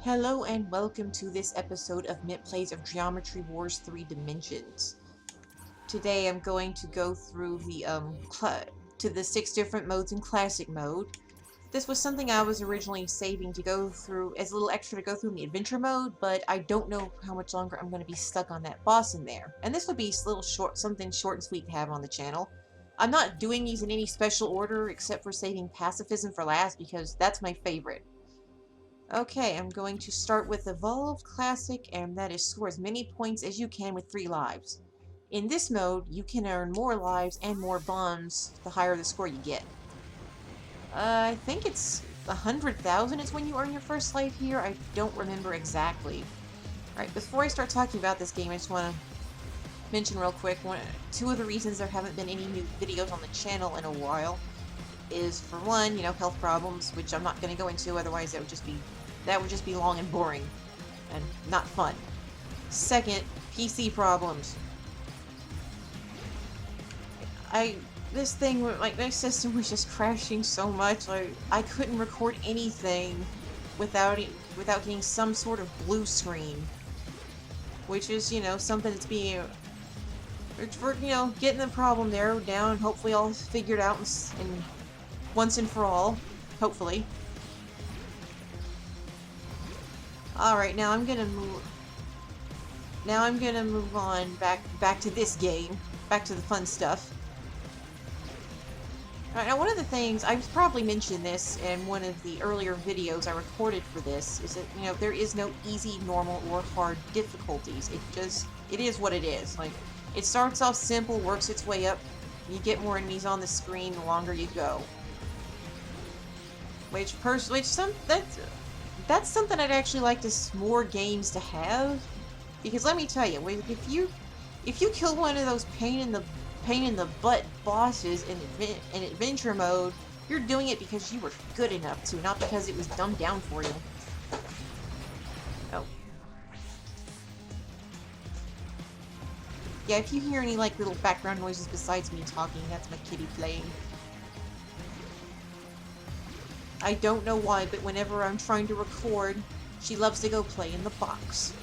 Hello and welcome to this episode of Mint Plays of Geometry Wars 3 Dimensions. Today I'm going to go through the 6 different modes in Classic mode. This was something I was originally saving to go through as a little extra to go through in the Adventure mode, but I don't know how much longer I'm going to be stuck on that boss in there. And this would be something short and sweet to have on the channel. I'm not doing these in any special order except for saving Pacifism for last because that's my favorite. Okay, I'm going to start with Evolved Classic, and that is score as many points as you can with 3 lives. In this mode, you can earn more lives and more bombs the higher the score you get. I think it's 100,000 is when you earn your first life here. I don't remember exactly. Alright, before I start talking about this game, I just want to mention real quick, two of the reasons there haven't been any new videos on the channel in a while is, for one, health problems, which I'm not going to go into, otherwise that would just be long and boring and not fun. Second, PC problems. My system was just crashing so much, I couldn't record anything without getting some sort of blue screen. Which is, something that's getting the problem narrowed down and hopefully all figured out and once and for all, hopefully. Alright, now I'm gonna move on back to this game, back to the fun stuff. Alright, now one of the things, I've probably mentioned this in one of the earlier videos I recorded for this, is that, there is no easy, normal, or hard difficulties. It is what it is. Like, it starts off simple, works its way up, you get more enemies on the screen the longer you go. That's something I'd actually like more games to have, because let me tell you, if you kill one of those pain in the butt bosses in adventure mode, you're doing it because you were good enough to, not because it was dumbed down for you. Oh. Yeah, if you hear any little background noises besides me talking, that's my kitty playing. I don't know why, but whenever I'm trying to record, she loves to go play in the box.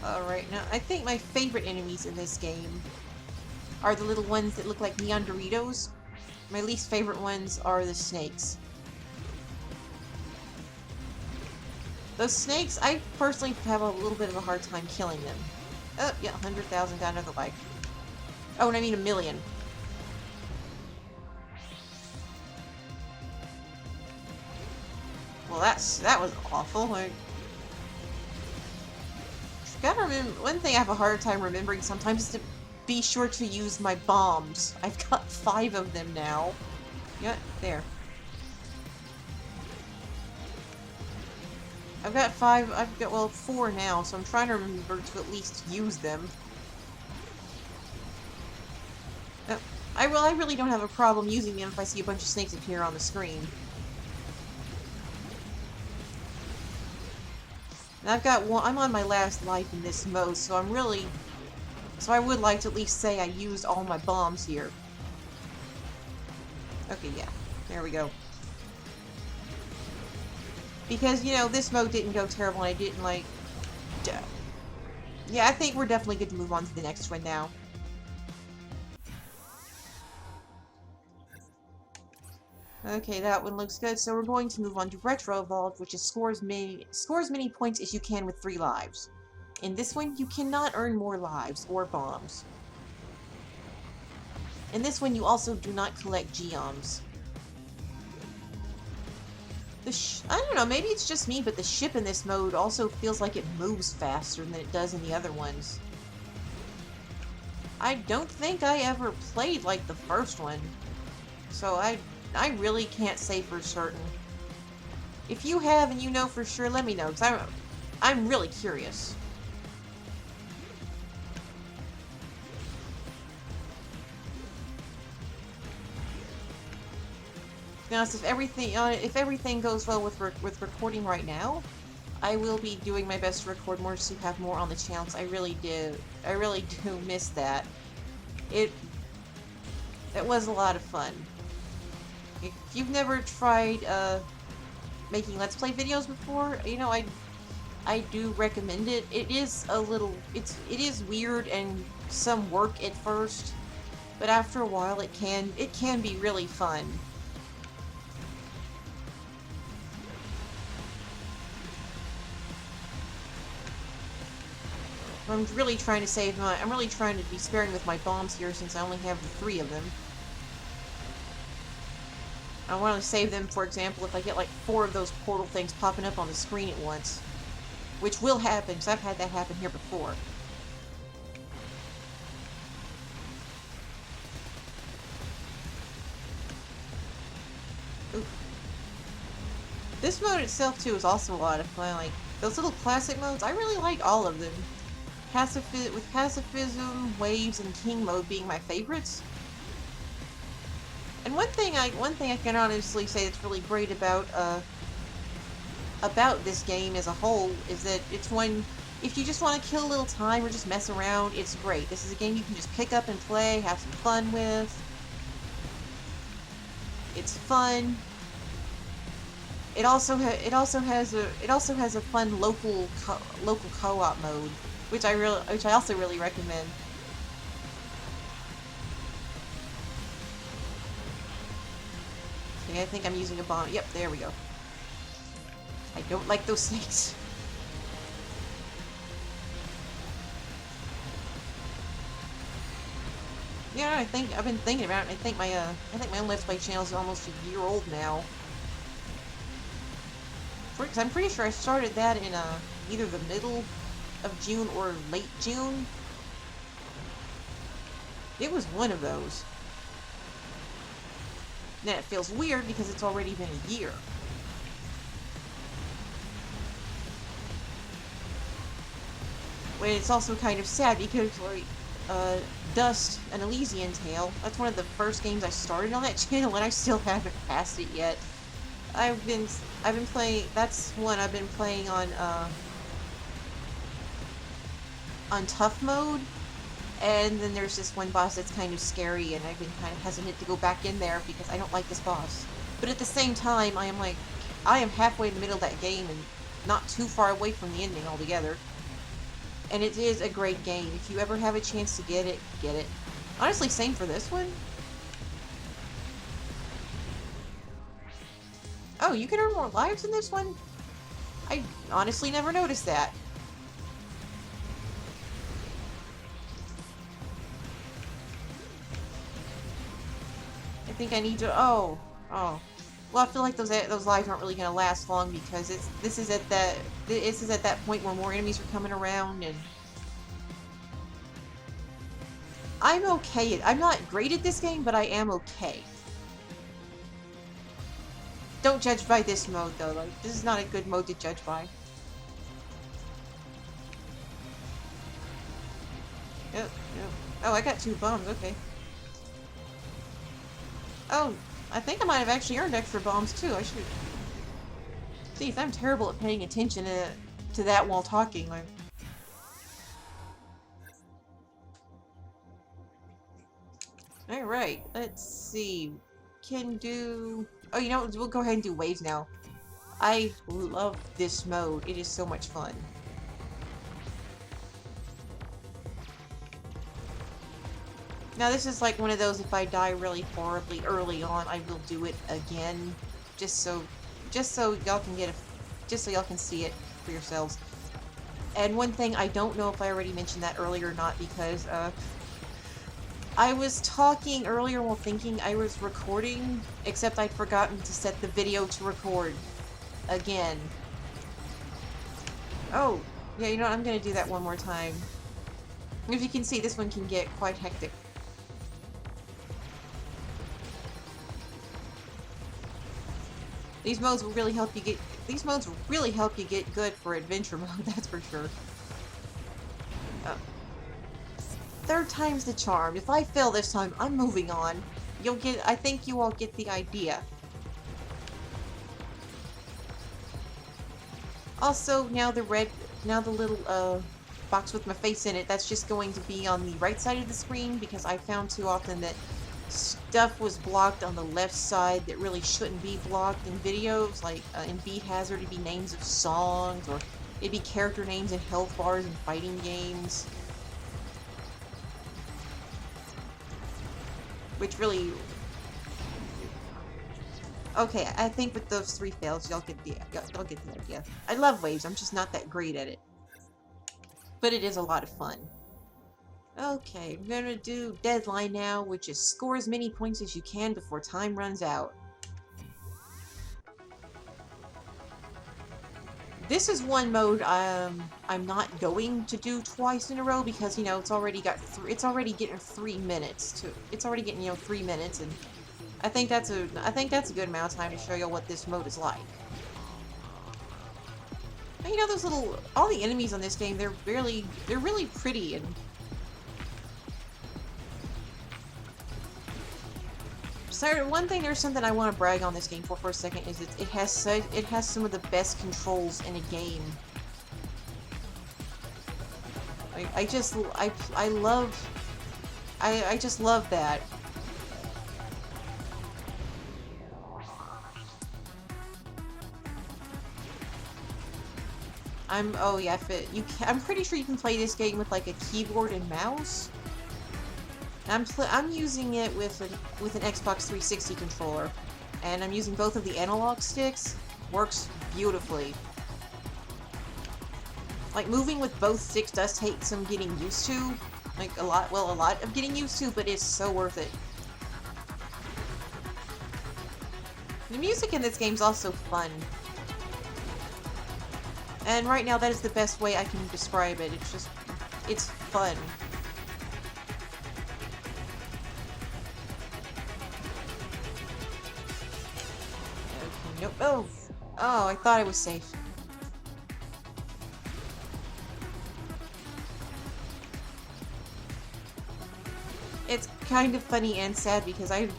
Alright, now I think my favorite enemies in this game are the little ones that look like neon Doritos. My least favorite ones are the snakes. Those snakes, I personally have a little bit of a hard time killing them. Oh, yeah, 100,000 got another life. Oh, and I mean 1,000,000. Well, that was awful. Gotta remember, one thing I have a hard time remembering sometimes is to be sure to use my bombs. I've got 5 of them now. Yeah, there. I've got 4 now, so I'm trying to remember to at least use them. I really don't have a problem using them if I see a bunch of snakes appear on the screen. And I'm on my last life in this mode, so I would like to at least say I used all my bombs here. Okay, yeah. There we go. Because, this mode didn't go terrible, and I didn't, yeah, I think we're definitely good to move on to the next one now. Okay, that one looks good, so we're going to move on to Retro Evolved, which is score as many points as you can with 3 lives. In this one, you cannot earn more lives or bombs. In this one, you also do not collect geoms. I don't know, maybe it's just me, but the ship in this mode also feels like it moves faster than it does in the other ones. I don't think I ever played like the first one, so I really can't say for certain. If you have and you know for sure, let me know, because I'm really curious. To be honest, if everything goes well with recording right now, I will be doing my best to record more to have more on the channel. I really do miss that. It was a lot of fun. If you've never tried, making Let's Play videos before, you know, I do recommend it. It is a little, it is weird and some work at first, but after a while it can be really fun. I'm really trying to be sparing with my bombs here since I only have the 3 of them. I want to save them, for example, if I get like 4 of those portal things popping up on the screen at once. Which will happen, because I've had that happen here before. Oof. This mode itself, too, is also a lot of fun. Like, those little classic modes, I really like all of them. With Pacifism, Waves, and King mode being my favorites. And one thing I can honestly say that's really great about this game as a whole is that it's one, if you just want to kill a little time or just mess around, it's great. This is a game you can just pick up and play, have some fun with. It's fun. It also has a fun local co-op mode, which I also really recommend. Okay, I think I'm using a bomb. Yep, there we go. I don't like those snakes. Yeah, I've been thinking about it. I think my own Let's Play channel is almost a year old now. Because I'm pretty sure I started that in either the middle of June or late June. It was one of those. Now it feels weird because it's already been a year. But it's also kind of sad because, like, Dust, an Elysian Tale, that's one of the first games I started on that channel, and I still haven't passed it yet. I've been playing, that's one I've been playing on tough mode, and then there's this one boss that's kind of scary, and I've been kind of hesitant to go back in there because I don't like this boss. But at the same time, I am halfway in the middle of that game and not too far away from the ending altogether. And it is a great game. If you ever have a chance to get it, get it. Honestly, same for this one. Oh, you can earn more lives in this one? I honestly never noticed that. I think I need to... Oh. Well, I feel like those lives aren't really going to last long because this is at that point where more enemies are coming around, and I'm okay. I'm not great at this game, but I am okay. Don't judge by this mode, though. Like, this is not a good mode to judge by. Yep. Oh, I got 2 bombs. Okay. Oh, I think I might have actually earned extra bombs, too. I should... See, I'm terrible at paying attention to that while talking. Like... Alright, let's see. Can do... Oh, you know what? We'll go ahead and do waves now. I love this mode. It is so much fun. Now, this is like one of those, if I die really horribly early on, I will do it again. Just so y'all can get just so y'all can see it for yourselves. And one thing, I don't know if I already mentioned that earlier or not, because, I was talking earlier while thinking I was recording, except I'd forgotten to set the video to record again. Oh, yeah, you know what? I'm gonna do that one more time. If you can see, this one can get quite hectic. These modes will really help you get good for adventure mode, that's for sure. Third time's the charm. If I fail this time, I'm moving on. I think you all get the idea. Also, now the little, box with my face in it, that's just going to be on the right side of the screen, because I found too often that stuff was blocked on the left side that really shouldn't be blocked in videos, like in Beat Hazard it'd be names of songs, or it'd be character names and health bars in fighting games. Which really... Okay, I think with those 3 fails, y'all get the idea. I love waves, I'm just not that great at it. But it is a lot of fun. Okay, I'm gonna do Deadline now, which is score as many points as you can before time runs out. This is one mode I'm not going to do twice in a row because, you know, it's already getting 3 minutes it's already getting, you know, 3 minutes, and I think that's a good amount of time to show you what this mode is like. And, you know, those all the enemies on this game, they're really pretty, and so there's something I want to brag on this game for a second, is it has some of the best controls in a game. I just love that. Oh yeah, I'm pretty sure you can play this game with like a keyboard and mouse. I'm using it with an Xbox 360 controller, and I'm using both of the analog sticks. Works beautifully. Like, moving with both sticks does take some getting used to, like a lot of getting used to, but it's so worth it. The music in this game is also fun, and right now that is the best way I can describe it. It's fun. Nope. Oh, I thought I was safe. It's kind of funny and sad because I have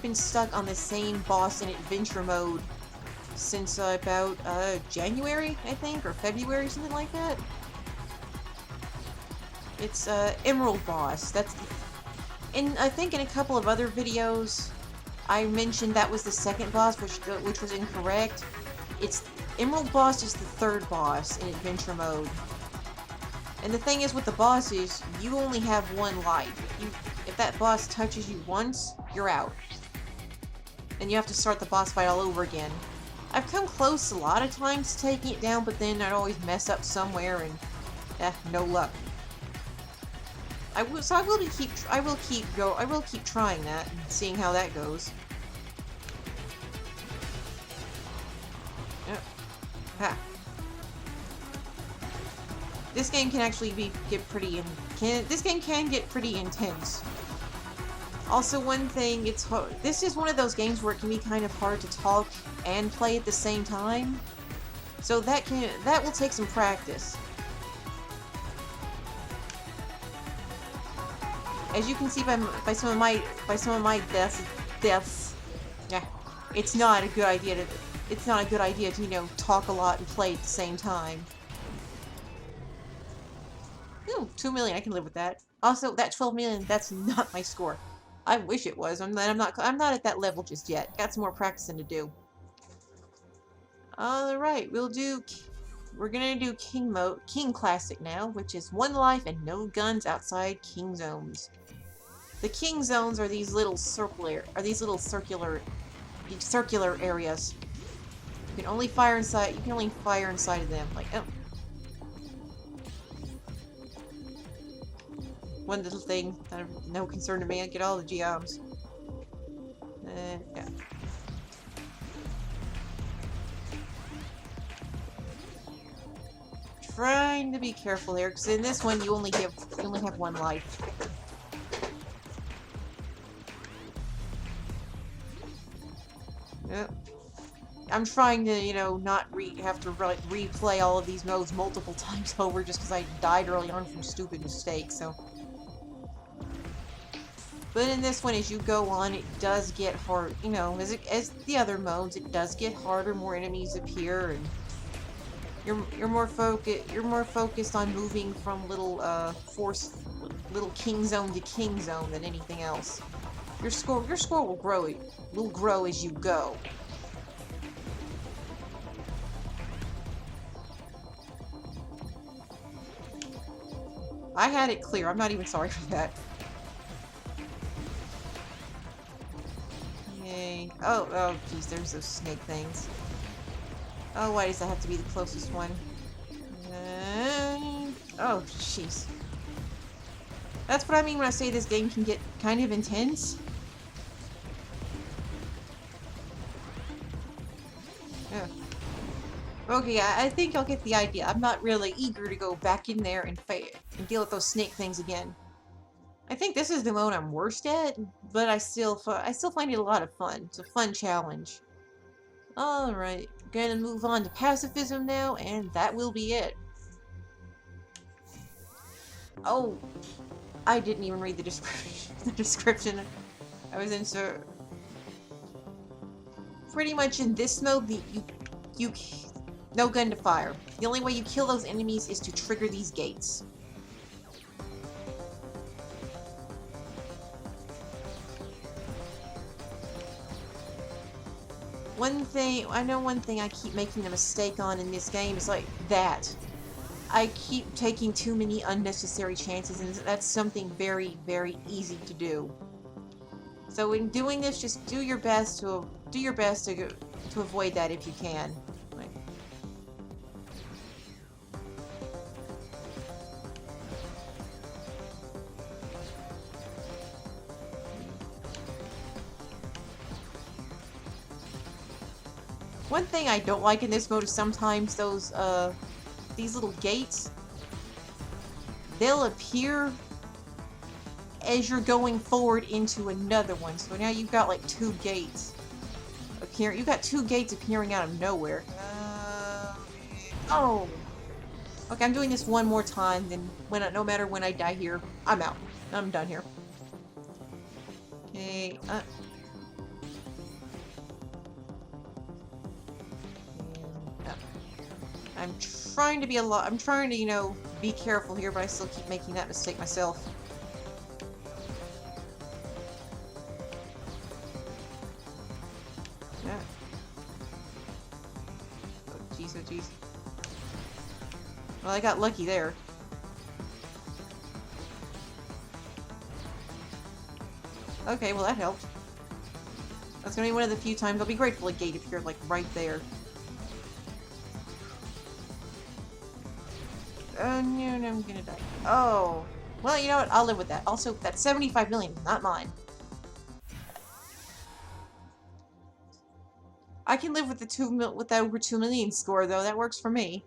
been stuck on the same boss in adventure mode since about January, I think, or February, something like that. It's Emerald boss. I think in a couple of other videos I mentioned that was the second boss, which was incorrect. Emerald boss is the 3rd boss in adventure mode. And the thing is with the bosses, you only have 1 life. If that boss touches you once, you're out. And you have to start the boss fight all over again. I've come close a lot of times to taking it down, but then I'd always mess up somewhere and no luck. I will keep trying that and seeing how that goes. Yep. Ha. This game can actually get pretty intense. Also, one thing, this is one of those games where it can be kind of hard to talk and play at the same time. So that will take some practice. As you can see by some of my deaths, yeah, it's not a good idea to, you know, talk a lot and play at the same time. Ooh, 2 million, I can live with that. Also, that 12 million, that's not my score. I wish it was. I'm not at that level just yet. Got some more practicing to do. Alright, we're gonna do King Classic now, which is 1 life and no guns outside King Zones. The King Zones are these little circular areas. You can only fire inside of them. Like, oh. One little thing, kind of no concern to me. I get all the gems. Yeah. Trying to be careful here, because in this one you only have 1 life. Yep. I'm trying to, you know, not have to replay all of these modes multiple times over just because I died early on from stupid mistakes, so. But in this one, as you go on, it does get hard, you know, as the other modes, it does get harder, more enemies appear, and you're more focused on moving from little King Zone to King Zone than anything else. Your score will grow as you go. I had it clear. I'm not even sorry for that. Yay. Oh, geez, there's those snake things. Oh, why does that have to be the closest one? Oh, jeez. That's what I mean when I say this game can get kind of intense. Yeah. Okay, I think I'll get the idea. I'm not really eager to go back in there and fight and deal with those snake things again. I think this is the mode I'm worst at, but I still find it a lot of fun. It's a fun challenge. Alright, gonna move on to pacifism now, and that will be it. Oh, I didn't even read the description. The description. I was in so pretty much in this mode. You no gun to fire. The only way you kill those enemies is to trigger these gates. One thing I keep making a mistake on in this game is like that. I keep taking too many unnecessary chances, and that's something very, very easy to do. So in doing this, just do your best to avoid that if you can. Like, one thing I don't like in this mode is sometimes those these little gates, they'll appear as you're going forward into another one. So now you've got like two gates appearing. You've got two gates appearing out of nowhere. Oh. Okay, I'm doing this one more time. Then no matter when I die here, I'm out. I'm done here. Okay. I'm trying to I'm trying to, you know, be careful here, but I still keep making that mistake myself. Yeah. Oh, jeez, oh, jeez. Well, I got lucky there. Okay, well, that helped. That's gonna be one of the few times I'll be grateful a gate appeared, like, right there. No, I'm gonna die. Oh. Well, you know what? I'll live with that. Also, that's 75 million, not mine. I can live with the over 2 million score, though. That works for me.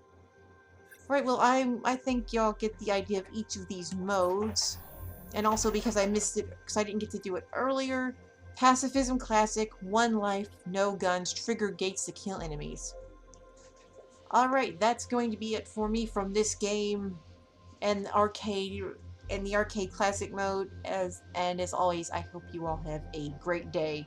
Right, well, I think y'all get the idea of each of these modes. And also because I missed it, because I didn't get to do it earlier. Pacifism Classic, 1 life, no guns, trigger gates to kill enemies. Alright, that's going to be it for me from this game and the arcade classic mode. As always, I hope you all have a great day.